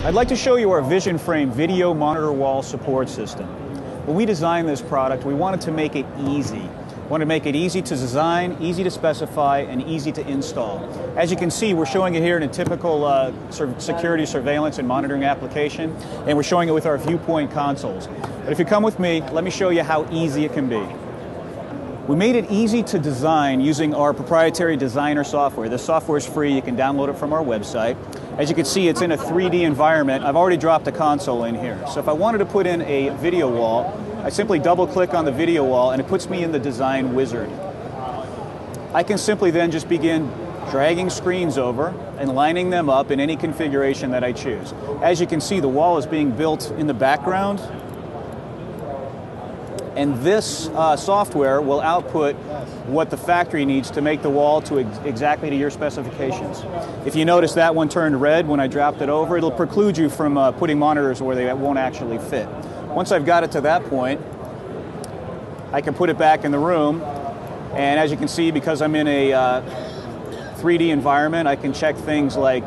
I'd like to show you our VisionFrame video monitor wall support system. When we designed this product, we wanted to make it easy. We wanted to make it easy to design, easy to specify, and easy to install. As you can see, we're showing it here in a typical security, surveillance, and monitoring application, and we're showing it with our viewpoint consoles. But if you come with me, let me show you how easy it can be. We made it easy to design using our proprietary designer software. This software is free. You can download it from our website. As you can see, it's in a 3D environment. I've already dropped a console in here. So if I wanted to put in a video wall, I simply double-click on the video wall, and it puts me in the design wizard. I can simply then just begin dragging screens over and lining them up in any configuration that I choose. As you can see, the wall is being built in the background, and this software will output what the factory needs to make the wall to exactly to your specifications. If you notice that one turned red when I dropped it over, it'll preclude you from putting monitors where they won't actually fit. Once I've got it to that point, I can put it back in the room, and as you can see, because I'm in a 3D environment, I can check things like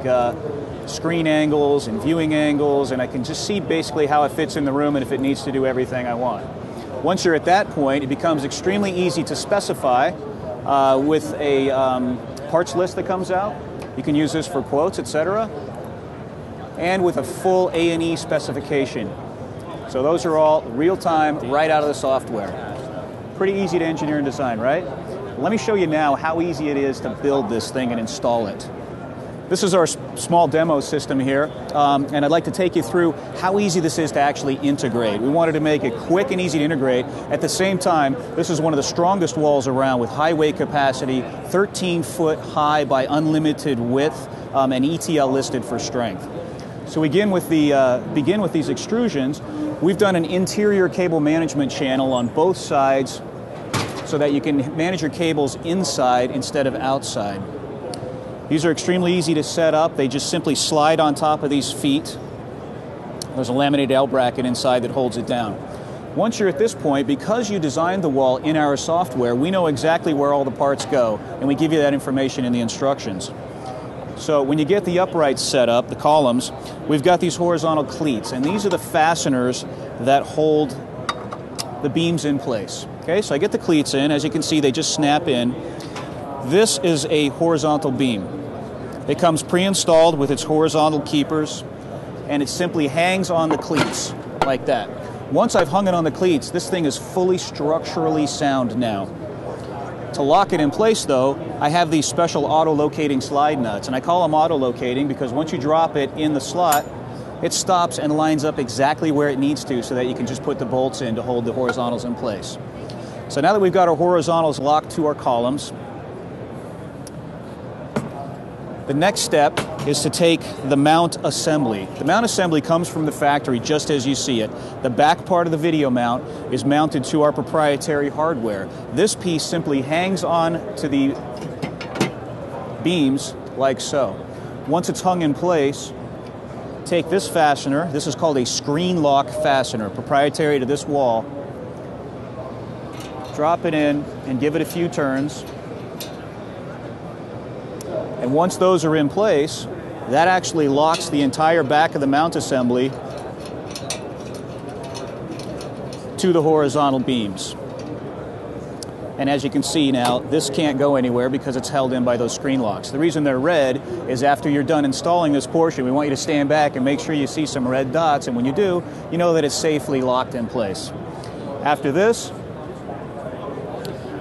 screen angles and viewing angles, and I can just see basically how it fits in the room and if it needs to do everything I want. Once you're at that point, it becomes extremely easy to specify with a parts list that comes out. You can use this for quotes, etc. And with a full A&E specification. So those are all real-time, right out of the software. Pretty easy to engineer and design, right? Let me show you now how easy it is to build this thing and install it. This is our small demo system here, and I'd like to take you through how easy this is to actually integrate. We wanted to make it quick and easy to integrate. At the same time, this is one of the strongest walls around with high weight capacity, 13 foot high by unlimited width, and ETL listed for strength. So we begin with these extrusions. We've done an interior cable management channel on both sides so that you can manage your cables inside instead of outside. These are extremely easy to set up. They just simply slide on top of these feet. There's a laminated L bracket inside that holds it down. Once you're at this point, because you designed the wall in our software, we know exactly where all the parts go, and we give you that information in the instructions. So when you get the uprights set up, the columns, we've got these horizontal cleats, and these are the fasteners that hold the beams in place. Okay, so I get the cleats in. As you can see, they just snap in. This is a horizontal beam. It comes pre-installed with its horizontal keepers, and it simply hangs on the cleats like that. Once I've hung it on the cleats, this thing is fully structurally sound now. To lock it in place, though, I have these special auto-locating slide nuts, and I call them auto-locating because once you drop it in the slot, it stops and lines up exactly where it needs to so that you can just put the bolts in to hold the horizontals in place. So now that we've got our horizontals locked to our columns, the next step is to take the mount assembly. The mount assembly comes from the factory just as you see it. The back part of the video mount is mounted to our proprietary hardware. This piece simply hangs on to the beams like so. Once it's hung in place, take this fastener. This is called a screen lock fastener, proprietary to this wall. Drop it in and give it a few turns. And once those are in place, that actually locks the entire back of the mount assembly to the horizontal beams. And as you can see now, this can't go anywhere because it's held in by those screen locks. The reason they're red is after you're done installing this portion, we want you to stand back and make sure you see some red dots, and when you do, you know that it's safely locked in place. After this,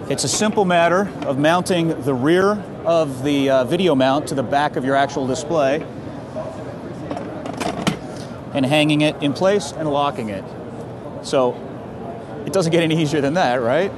it's a simple matter of mounting the rear of the video mount to the back of your actual display and hanging it in place and locking it. So it doesn't get any easier than that, right?